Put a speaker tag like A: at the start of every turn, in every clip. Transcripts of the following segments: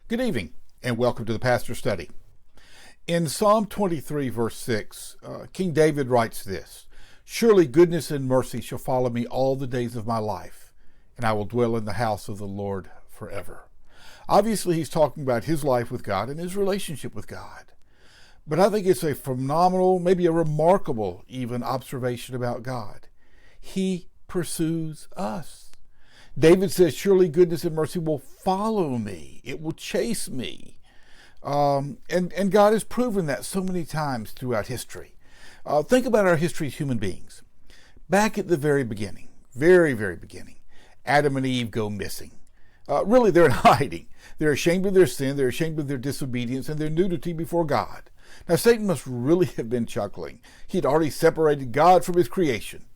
A: Good evening, and welcome to the Pastor Study. In Psalm 23, verse 6, King David writes this: "Surely goodness and mercy shall follow me all the days of my life, and I will dwell in the house of the Lord forever." Obviously, he's talking about his life with God and his relationship with God. But I think it's a phenomenal, maybe a remarkable even, observation about God. He pursues us. David says, "Surely goodness and mercy will follow me. It will chase me." And God has proven that so many times throughout history. Think about our history as human beings. Back at the very beginning, very beginning, Adam and Eve go missing. Really, they're in hiding. They're ashamed of their sin, they're ashamed of their disobedience and their nudity before God. Now, Satan must really have been chuckling. He'd already separated God from his creation.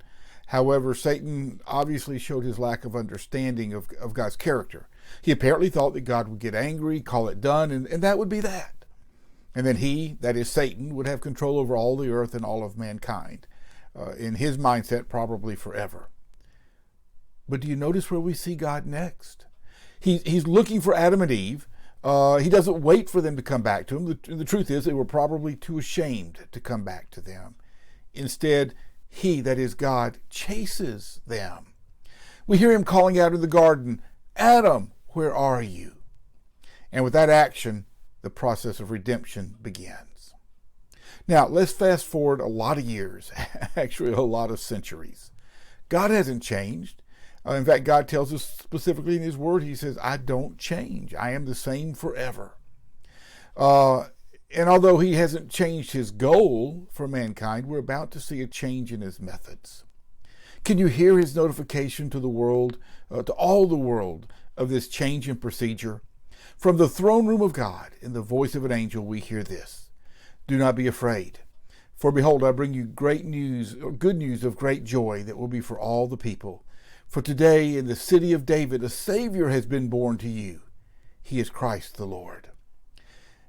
A: However, Satan obviously showed his lack of understanding of God's character. He apparently thought that God would get angry, call it done, and that would be that. And then he, that is Satan, would have control over all the earth and all of mankind. In his mindset, probably forever. But do you notice where we see God next? He's looking for Adam and Eve. He doesn't wait for them to come back to him. The truth is, they were probably too ashamed to come back to them. Instead, he, that is God, chases them. We hear him calling out in the garden, "Adam, where are you?" And with that action, the process of redemption begins. Now, let's fast forward a lot of years, actually a lot of centuries. God hasn't changed. In fact, God tells us specifically in his word, he says, "I don't change. I am the same forever." And although he hasn't changed his goal for mankind, we're about to see a change in his methods. Can you hear his notification to the world, to all the world, of this change in procedure? From the throne room of God, in the voice of an angel, we hear this: "Do not be afraid. For behold, I bring you great news, or good news of great joy that will be for all the people. For today in the city of David, a Savior has been born to you. He is Christ the Lord."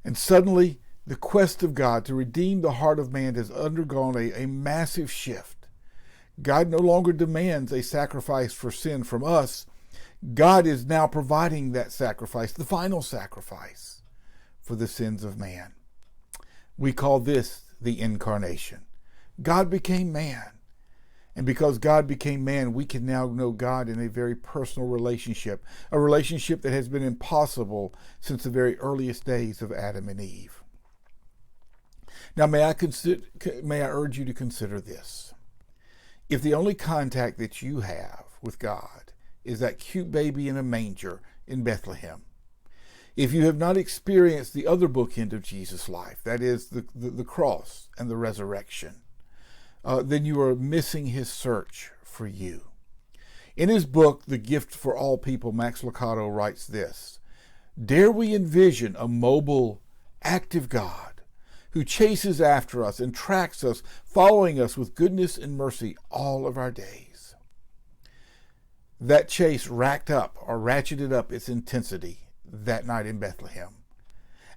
A: And suddenly, the quest of God to redeem the heart of man has undergone a massive shift. God no longer demands a sacrifice for sin from us. God is now providing that sacrifice, the final sacrifice for the sins of man. We call this the incarnation. God became man. And because God became man, we can now know God in a very personal relationship, a relationship that has been impossible since the very earliest days of Adam and Eve. Now, may I urge you to consider this. If the only contact that you have with God is that cute baby in a manger in Bethlehem, if you have not experienced the other bookend of Jesus' life, that is the cross and the resurrection, then you are missing his search for you. In his book, The Gift for All People, Max Lucado writes this: "Dare we envision a mobile, active God who chases after us and tracks us, following us with goodness and mercy all of our days?" That chase racked up or ratcheted up its intensity that night in Bethlehem.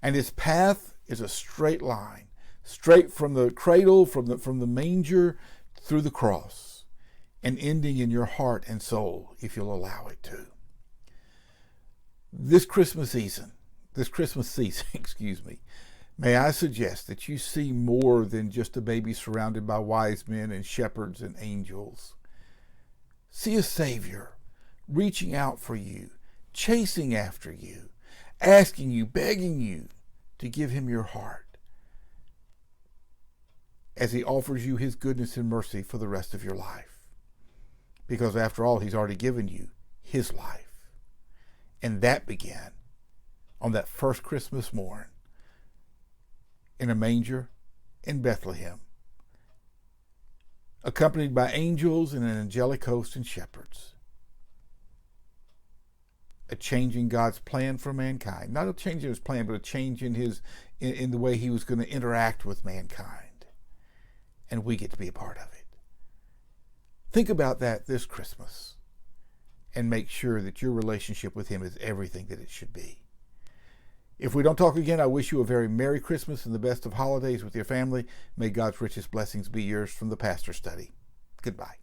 A: And its path is a straight line, straight from the cradle, from the manger, through the cross, and ending in your heart and soul, if you'll allow it to. This Christmas season, may I suggest that you see more than just a baby surrounded by wise men and shepherds and angels. See a Savior reaching out for you, chasing after you, asking you, begging you to give him your heart, as he offers you his goodness and mercy for the rest of your life. Because after all, he's already given you his life. And that began on that first Christmas morn in a manger in Bethlehem, accompanied by angels and an angelic host and shepherds. A change in God's plan for mankind. Not a change in his plan, but a change in the way he was going to interact with mankind. And we get to be a part of it. Think about that this Christmas and make sure that your relationship with him is everything that it should be. If we don't talk again, I wish you a very Merry Christmas and the best of holidays with your family. May God's richest blessings be yours from the Pastor Study. Goodbye.